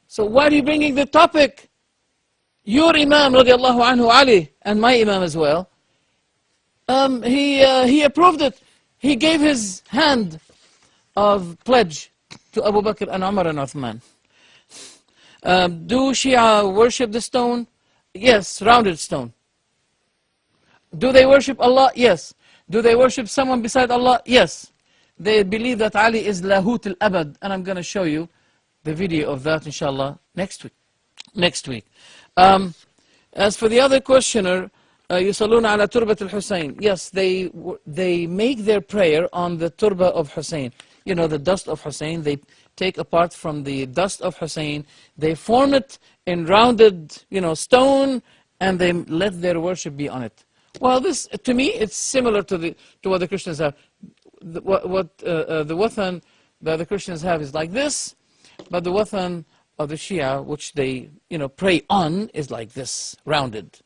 so why are you bringing the topic? Your Imam, radiallahu anhu, Ali, and my Imam as well, he approved it. He gave his hand of pledge to Abu Bakr and Umar and Uthman. Do Shia worship the stone? Yes, rounded stone. Do they worship Allah? Yes. Do they worship someone beside Allah? Yes. They believe that Ali is Lahut al-Abad, and I'm going to show you the video of that, inshallah, next week. As for the other questioner, يصلون على تربة الحسين. Yes, they make their prayer on the turba of Hussein. You know, the dust of Hussein. They take apart from the dust of Hussein, they form it in rounded, stone, and they let their worship be on it. Well, this, to me, it's similar to what the Christians have. The wathan that the Christians have is like this, but the wathan of the Shia, which they, pray on, is like this, rounded.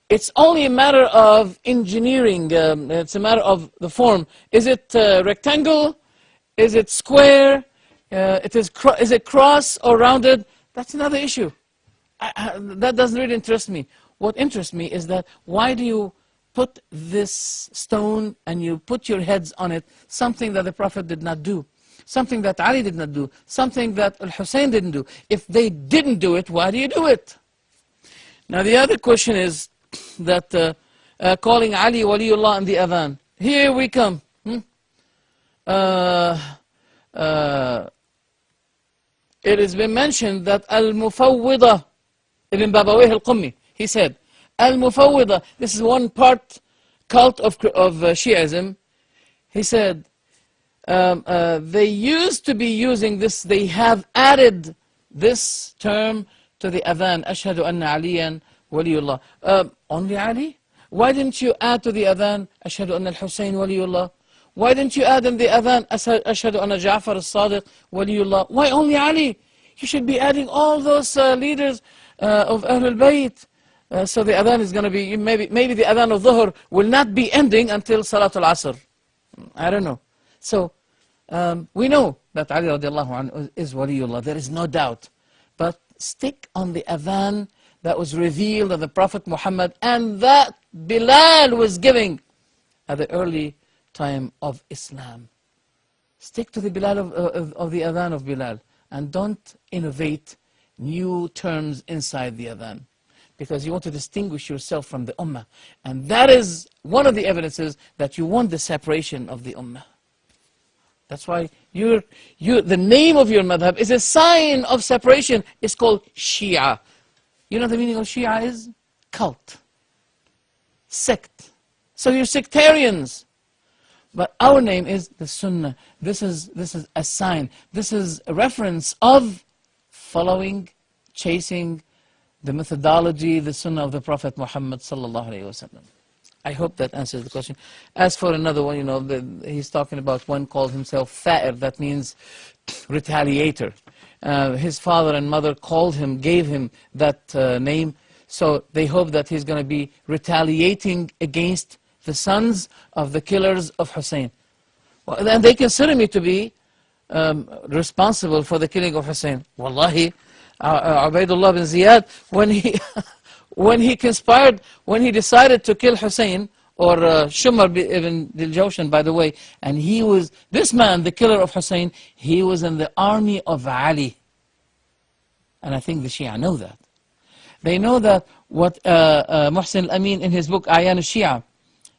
It's only a matter of engineering. It's a matter of the form. Is it rectangle? Is it square? Is it cross or rounded? That's another issue. That doesn't really interest me. What interests me is that why do you put this stone and you put your heads on it, something that the Prophet did not do, something that Ali did not do, something that Al-Hussein didn't do. If they didn't do it, why do you do it? Now the other question is that calling Ali Waliullah in the Adhan. Here we come. It has been mentioned that Al-Mufawwidah, Ibn Babawayh al-Qummi, he said, Al-Mufawwidah, this is one part cult of Shi'ism. He said, they used to be using this, they have added this term to the Adhan, Ashhadu anna Aliyan Waliullah. Only Ali? Why didn't you add to the Adhan, Ashhadu anna al-Husayn Waliullah? Why didn't you add in the Adhan, Ashhadu anna Ja'far al-Sadiq Waliullah? Why only Ali? You should be adding all those leaders of Ahlul Bayt. So the Adhan is going to be, maybe the Adhan of Dhuhr will not be ending until Salatul Asr. I don't know. So we know that Ali radiallahu anhu is Waliullah. There is no doubt. But stick on the Adhan that was revealed of the Prophet Muhammad and that Bilal was giving at the early time of Islam. Stick to the Bilal of the Adhan of Bilal and don't innovate new terms inside the Adhan, because you want to distinguish yourself from the Ummah, and that is one of the evidences that you want the separation of the Ummah. That's why the name of your madhab is a sign of separation. It's called Shia. You know what the meaning of Shia is? Cult, sect. So you're sectarians. But our name is the Sunnah. This is a sign. This is a reference of following, chasing the methodology, the Sunnah of the Prophet Muhammad sallallahu alaihi wasallam. I hope that answers the question. As for another one, he's talking about one called himself Tha'ir, that means retaliator. His father and mother gave him that name, so they hope that he's going to be retaliating against the sons of the killers of Hussein. Well, and they consider me to be responsible for the killing of Hussein. Wallahi, Ubaidullah bin Ziyad, when he conspired, when he decided to kill Hussein, or Shumar ibn Diljawshan, by the way, and this man, the killer of Hussein, he was in the army of Ali. And I think the Shia know that. They know that what Muhsin al-Amin in his book Ayan al-Shia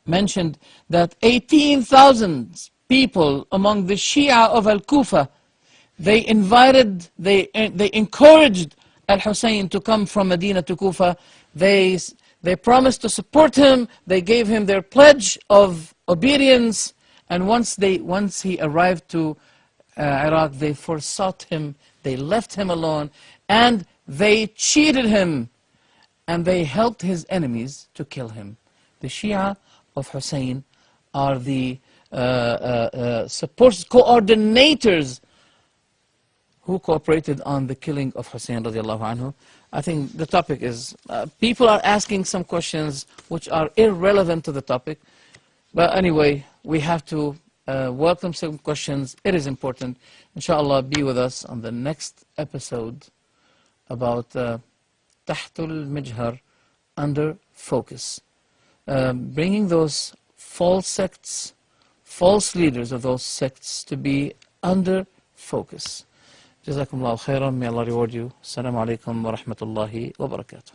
mentioned, that 18,000 people among the Shia of Al-Kufa, they encouraged Al-Hussein to come from Medina to Kufa. They They promised to support him. They gave him their pledge of obedience. And once he arrived to Iraq, they forsought him. They left him alone. And they cheated him. And they helped his enemies to kill him. The Shia of Hussein are the coordinators who cooperated on the killing of Hussein radiallahu anhu. I think the topic is, people are asking some questions which are irrelevant to the topic. But anyway, we have to welcome some questions. It is important. Inshallah, be with us on the next episode about Tahtul Mijhar, under focus. Bringing those false sects, false leaders of those sects to be under focus. Jazakumullahu khairan. May Allah reward you. Assalamu alaikum wa rahmatullahi wa barakatuh.